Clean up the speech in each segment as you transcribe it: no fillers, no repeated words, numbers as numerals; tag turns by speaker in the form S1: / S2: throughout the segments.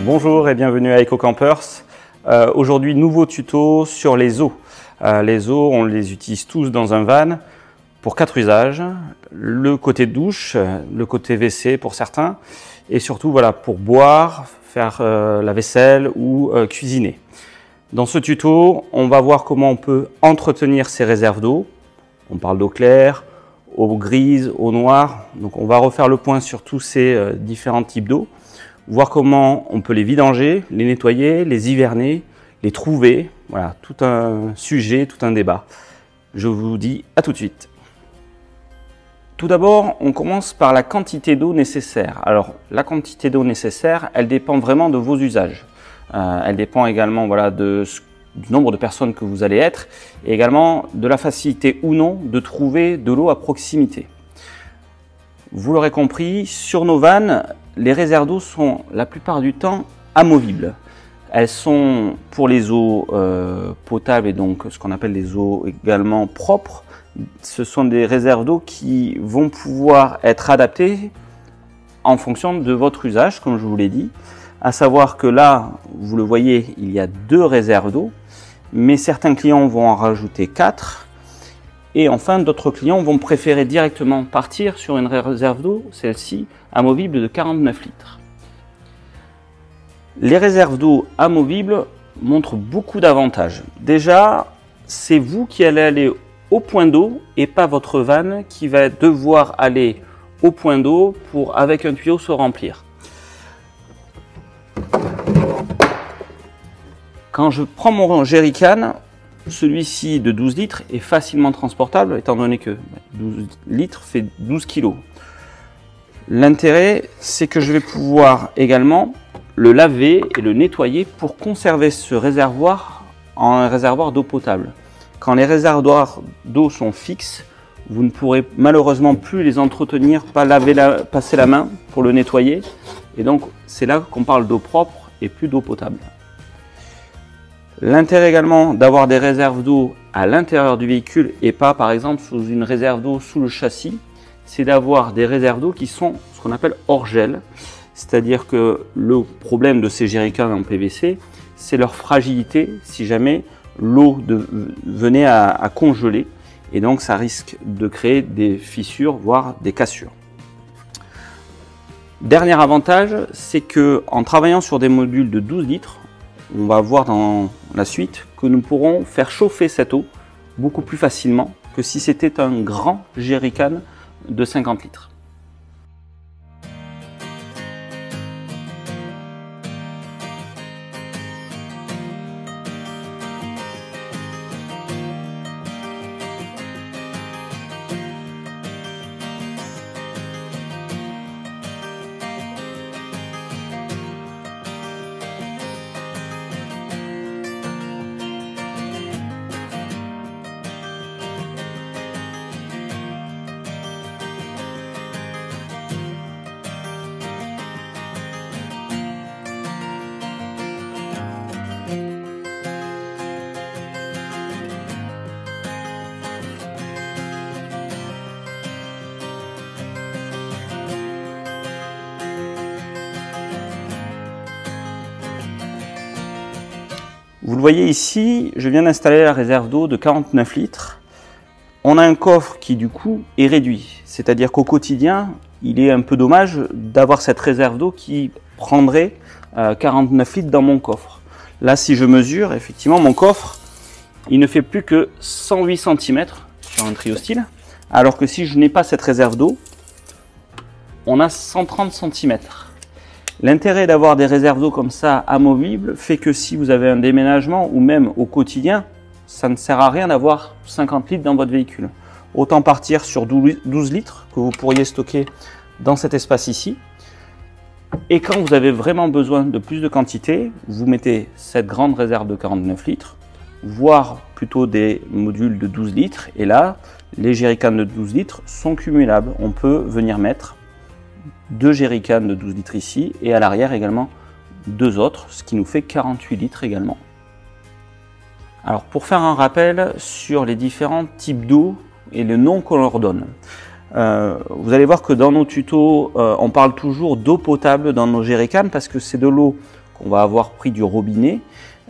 S1: Bonjour et bienvenue à EcoCampers. Aujourd'hui, nouveau tuto sur les eaux. Les eaux, on les utilise tous dans un van pour 4 usages. Le côté douche, le côté WC pour certains et surtout voilà, pour boire, faire la vaisselle ou cuisiner. Dans ce tuto, on va voir comment on peut entretenir ces réserves d'eau. On parle d'eau claire, eau grise, eau noire. Donc on va refaire le point sur tous ces différents types d'eau. Voir comment on peut les vidanger, les nettoyer, les hiverner, les trouver. Voilà, tout un sujet, tout un débat. Je vous dis à tout de suite. Tout d'abord, on commence par la quantité d'eau nécessaire. Alors, la quantité d'eau nécessaire, elle dépend vraiment de vos usages. Elle dépend également voilà, du nombre de personnes que vous allez être et également de la facilité ou non de trouver de l'eau à proximité. Vous l'aurez compris, sur nos vannes, les réserves d'eau sont la plupart du temps amovibles. Elles sont pour les eaux potables et donc ce qu'on appelle les eaux également propres. Ce sont des réserves d'eau qui vont pouvoir être adaptées en fonction de votre usage, comme je vous l'ai dit. À savoir que là, vous le voyez, il y a 2 réserves d'eau, mais certains clients vont en rajouter 4. Et enfin, d'autres clients vont préférer directement partir sur une réserve d'eau, celle-ci, amovible de 49 litres. Les réserves d'eau amovibles montrent beaucoup d'avantages. Déjà, c'est vous qui allez aller au point d'eau et pas votre van qui va devoir aller au point d'eau pour, avec un tuyau, se remplir. Quand je prends mon jerrycan, celui-ci de 12 litres est facilement transportable étant donné que 12 litres fait 12 kg. L'intérêt, c'est que je vais pouvoir également le laver et le nettoyer pour conserver ce réservoir en un réservoir d'eau potable. Quand les réservoirs d'eau sont fixes, vous ne pourrez malheureusement plus les entretenir, pas passer la main pour le nettoyer. Et donc, c'est là qu'on parle d'eau propre et plus d'eau potable. L'intérêt également d'avoir des réserves d'eau à l'intérieur du véhicule et pas par exemple sous une réserve d'eau sous le châssis, c'est d'avoir des réserves d'eau qui sont ce qu'on appelle hors gel. C'est-à-dire que le problème de ces jerrycans en PVC, c'est leur fragilité si jamais l'eau venait à congeler. Et donc ça risque de créer des fissures, voire des cassures. Dernier avantage, c'est qu'en travaillant sur des modules de 12 litres, on va voir dans la suite que nous pourrons faire chauffer cette eau beaucoup plus facilement que si c'était un grand jerrycan de 50 litres. Vous le voyez ici, je viens d'installer la réserve d'eau de 49 litres. On a un coffre qui du coup est réduit, c'est-à-dire qu'au quotidien, il est un peu dommage d'avoir cette réserve d'eau qui prendrait 49 litres dans mon coffre. Là, si je mesure, effectivement, mon coffre, il ne fait plus que 108 cm sur un trio-style, alors que si je n'ai pas cette réserve d'eau, on a 130 cm. L'intérêt d'avoir des réserves d'eau comme ça amovibles fait que si vous avez un déménagement ou même au quotidien, ça ne sert à rien d'avoir 50 litres dans votre véhicule. Autant partir sur 12 litres que vous pourriez stocker dans cet espace ici. Et quand vous avez vraiment besoin de plus de quantité, vous mettez cette grande réserve de 49 litres, voire plutôt des modules de 12 litres. Et là, les jerrycans de 12 litres sont cumulables. On peut venir mettre 2 jerrycans de 12 litres ici et à l'arrière également 2 autres, ce qui nous fait 48 litres également. Alors pour faire un rappel sur les différents types d'eau et le nom qu'on leur donne. Vous allez voir que dans nos tutos, on parle toujours d'eau potable dans nos jerrycans parce que c'est de l'eau qu'on va avoir pris du robinet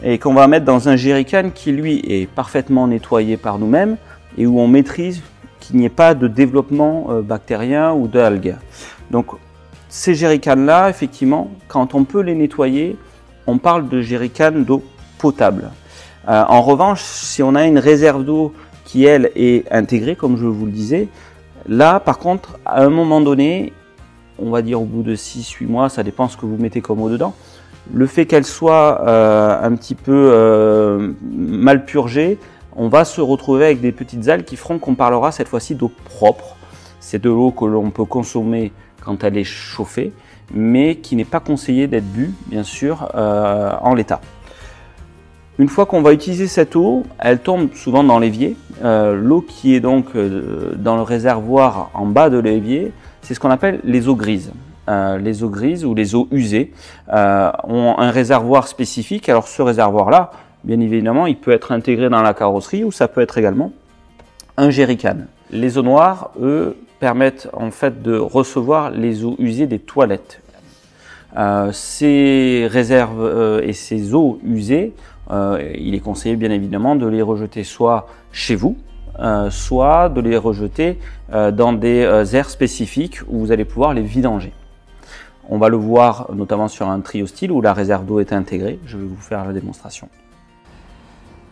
S1: et qu'on va mettre dans un jerrycan qui lui est parfaitement nettoyé par nous-mêmes et où on maîtrise qu'il n'y ait pas de développement bactérien ou d'algues. Donc ces jerrycans-là, effectivement, quand on peut les nettoyer, on parle de jerrycan d'eau potable. En revanche, si on a une réserve d'eau qui, elle, est intégrée, comme je vous le disais, là, par contre, à un moment donné, on va dire au bout de 6-8 mois, ça dépend ce que vous mettez comme eau dedans, le fait qu'elle soit un petit peu mal purgée, on va se retrouver avec des petites algues qui feront qu'on parlera cette fois-ci d'eau propre. C'est de l'eau que l'on peut consommer quand elle est chauffée, mais qui n'est pas conseillé d'être bue, bien sûr, en l'état. Une fois qu'on va utiliser cette eau, elle tombe souvent dans l'évier. L'eau qui est donc dans le réservoir en bas de l'évier, c'est ce qu'on appelle les eaux grises. Les eaux grises ou les eaux usées ont un réservoir spécifique. Alors ce réservoir-là, bien évidemment, il peut être intégré dans la carrosserie ou ça peut être également un jerrycan. Les eaux noires, eux, permettent en fait de recevoir les eaux usées des toilettes. Ces réserves et ces eaux usées, il est conseillé bien évidemment de les rejeter soit chez vous, soit de les rejeter dans des aires spécifiques où vous allez pouvoir les vidanger. On va le voir notamment sur un Trio-Style où la réserve d'eau est intégrée. Je vais vous faire la démonstration.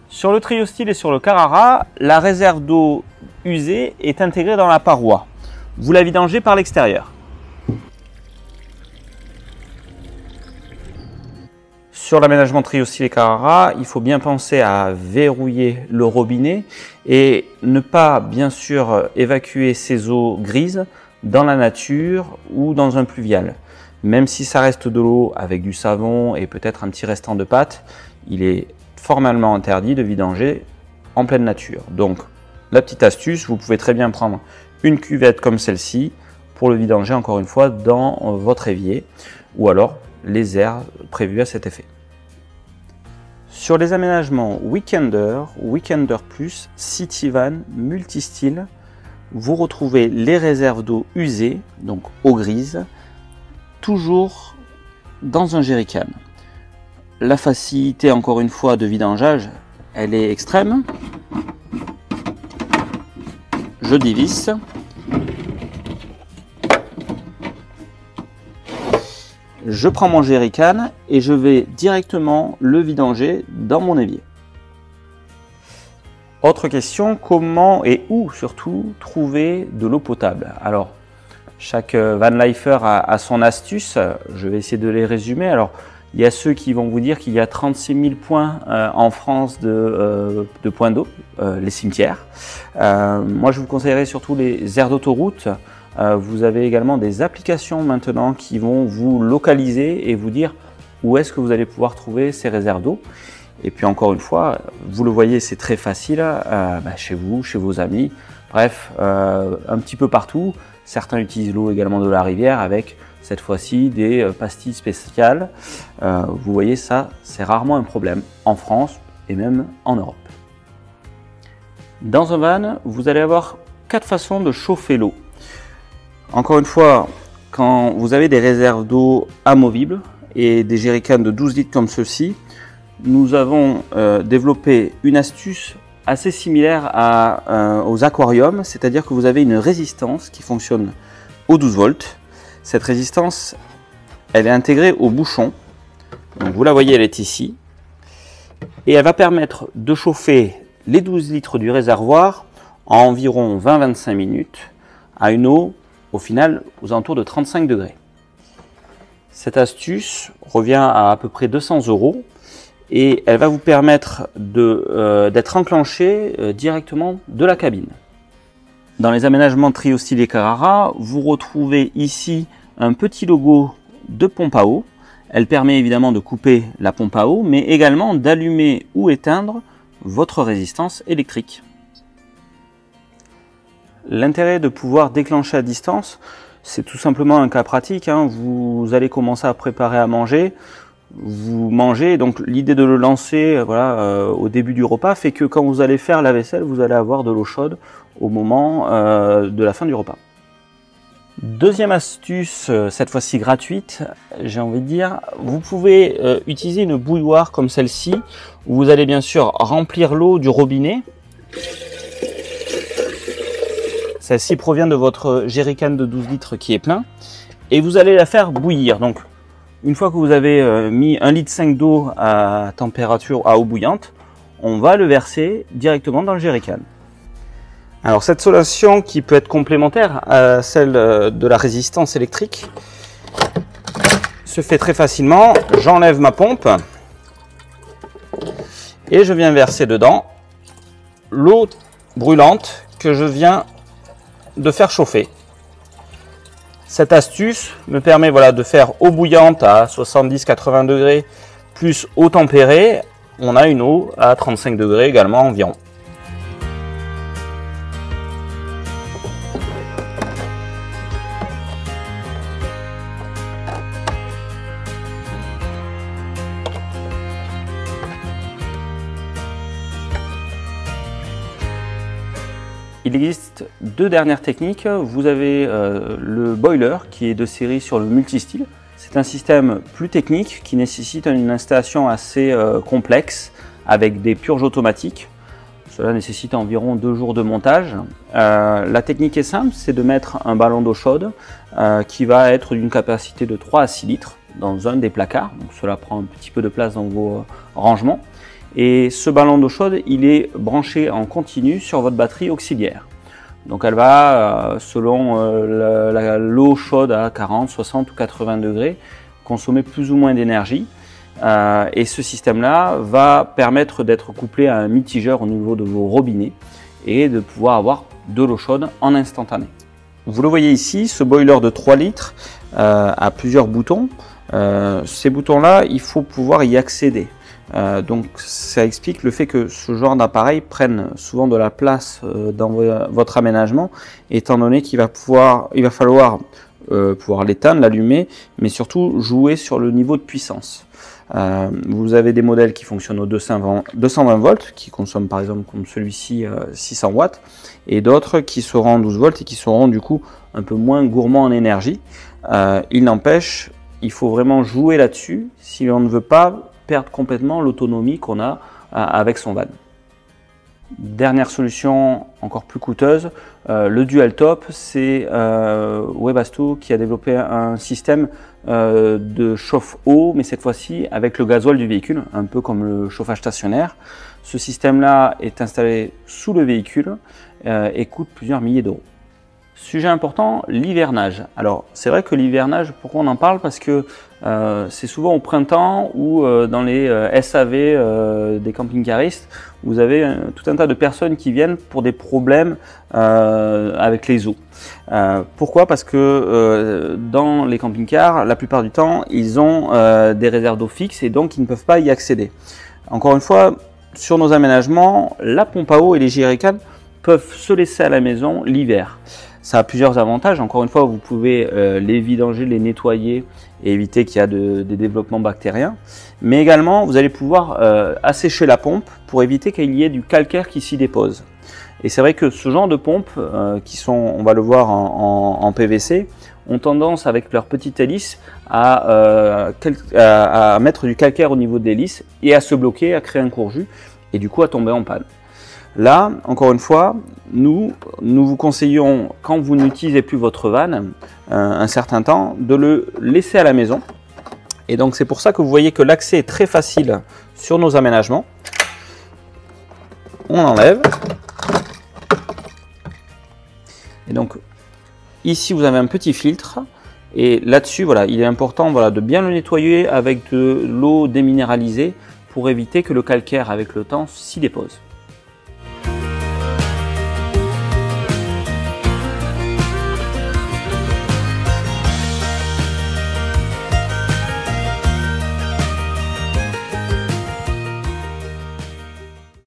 S1: Sur le Trio-Style et sur le Carrara, la réserve d'eau usée est intégrée dans la paroi. Vous la vidangez par l'extérieur. Sur l'aménagement Trio-Style et Carrara, il faut bien penser à verrouiller le robinet et ne pas bien sûr évacuer ces eaux grises dans la nature ou dans un pluvial. Même si ça reste de l'eau avec du savon et peut-être un petit restant de pâte, il est formellement interdit de vidanger en pleine nature. Donc la petite astuce, vous pouvez très bien prendre une cuvette comme celle-ci pour le vidanger encore une fois dans votre évier ou alors les aires prévues à cet effet. Sur les aménagements Weekender, Weekender Plus, Cityvan, Multistyle, vous retrouvez les réserves d'eau usées, donc eau grise, toujours dans un jerrycan. La facilité, encore une fois, de vidangeage, elle est extrême. Je dévisse. Je prends mon jerrycan et je vais directement le vidanger dans mon évier. Autre question, comment et où surtout trouver de l'eau potable? Alors, chaque van lifer a son astuce, je vais essayer de les résumer. Alors, il y a ceux qui vont vous dire qu'il y a 36 000 points en France de points d'eau, les cimetières. Moi, je vous conseillerais surtout les aires d'autoroute. Vous avez également des applications maintenant qui vont vous localiser et vous dire où est-ce que vous allez pouvoir trouver ces réserves d'eau. Et puis encore une fois, vous le voyez, c'est très facile, chez vous, chez vos amis, bref, un petit peu partout. Certains utilisent l'eau également de la rivière avec cette fois-ci des pastilles spéciales. Vous voyez, ça, c'est rarement un problème en France et même en Europe. Dans un van, vous allez avoir 4 façons de chauffer l'eau. Encore une fois, quand vous avez des réserves d'eau amovibles et des jerrycans de 12 litres comme ceux-ci, nous avons développé une astuce assez similaire aux aquariums, c'est-à-dire que vous avez une résistance qui fonctionne aux 12 volts. Cette résistance, elle est intégrée au bouchon. Donc vous la voyez, elle est ici. Et elle va permettre de chauffer les 12 litres du réservoir en environ 20-25 minutes à une eau au final aux alentours de 35 degrés. Cette astuce revient à peu près 200 € et elle va vous permettre d'être enclenché directement de la cabine. Dans les aménagements Trio-Style et Carrara, vous retrouvez ici un petit logo de pompe à eau. Elle permet évidemment de couper la pompe à eau, mais également d'allumer ou éteindre votre résistance électrique. L'intérêt de pouvoir déclencher à distance, c'est tout simplement un cas pratique. Vous allez commencer à préparer à manger, vous mangez, donc l'idée de le lancer au début du repas fait que quand vous allez faire la vaisselle, vous allez avoir de l'eau chaude au moment de la fin du repas. Deuxième astuce, cette fois-ci gratuite, j'ai envie de dire, vous pouvez utiliser une bouilloire comme celle-ci, où vous allez bien sûr remplir l'eau du robinet. Celle-ci provient de votre jerrycan de 12 litres qui est plein, et vous allez la faire bouillir. Donc, une fois que vous avez mis 1,5 litre d'eau à température à eau bouillante, on va le verser directement dans le jerrycan. Alors cette solution qui peut être complémentaire à celle de la résistance électrique se fait très facilement. J'enlève ma pompe et je viens verser dedans l'eau brûlante que je viens de faire chauffer. Cette astuce me permet de faire eau bouillante à 70-80 degrés plus eau tempérée. On a une eau à 35 degrés également environ. Il existe deux dernières techniques. Vous avez le boiler qui est de série sur le multistyle. C'est un système plus technique qui nécessite une installation assez complexe avec des purges automatiques. Cela nécessite environ 2 jours de montage. La technique est simple, c'est de mettre un ballon d'eau chaude qui va être d'une capacité de 3 à 6 litres dans un des placards. Donc cela prend un petit peu de place dans vos rangements. Et ce ballon d'eau chaude, il est branché en continu sur votre batterie auxiliaire. Donc elle va, selon l'eau chaude à 40, 60 ou 80 degrés, consommer plus ou moins d'énergie. Et ce système-là va permettre d'être couplé à un mitigeur au niveau de vos robinets et de pouvoir avoir de l'eau chaude en instantané. Vous le voyez ici, ce boiler de 3 litres a plusieurs boutons. Ces boutons-là, il faut pouvoir y accéder. Donc ça explique le fait que ce genre d'appareil prenne souvent de la place dans votre aménagement, étant donné qu'il va falloir pouvoir l'éteindre, l'allumer, mais surtout jouer sur le niveau de puissance. Vous avez des modèles qui fonctionnent au 220 volts, qui consomment par exemple comme celui-ci 600 watts, et d'autres qui seront en 12 volts et qui seront du coup un peu moins gourmands en énergie. Il n'empêche, il faut vraiment jouer là-dessus si on ne veut pas perdre complètement l'autonomie qu'on a avec son van. Dernière solution encore plus coûteuse, le Dual Top, c'est Webasto qui a développé un système de chauffe-eau, mais cette fois-ci avec le gasoil du véhicule, un peu comme le chauffage stationnaire. Ce système-là est installé sous le véhicule et coûte plusieurs milliers d'euros. Sujet important, l'hivernage. Alors c'est vrai que l'hivernage, pourquoi on en parle? Parce que c'est souvent au printemps ou dans les SAV des camping-caristes, vous avez tout un tas de personnes qui viennent pour des problèmes avec les eaux. Pourquoi? Parce que dans les camping-cars, la plupart du temps, ils ont des réserves d'eau fixes et donc ils ne peuvent pas y accéder. Encore une fois, sur nos aménagements, la pompe à eau et les jerrycans peuvent se laisser à la maison l'hiver. Ça a plusieurs avantages. Encore une fois, vous pouvez les vidanger, les nettoyer et éviter qu'il y a des développements bactériens. Mais également, vous allez pouvoir assécher la pompe pour éviter qu'il y ait du calcaire qui s'y dépose. Et c'est vrai que ce genre de pompes, qui sont, on va le voir en PVC, ont tendance avec leur petite hélice à mettre du calcaire au niveau de l'hélice et à se bloquer, à créer un courjus et du coup à tomber en panne. Là, encore une fois, nous vous conseillons, quand vous n'utilisez plus votre van un certain temps, de le laisser à la maison. Et donc c'est pour ça que vous voyez que l'accès est très facile sur nos aménagements. On enlève. Et donc ici vous avez un petit filtre. Et là-dessus, voilà, il est important de bien le nettoyer avec de l'eau déminéralisée pour éviter que le calcaire avec le temps s'y dépose.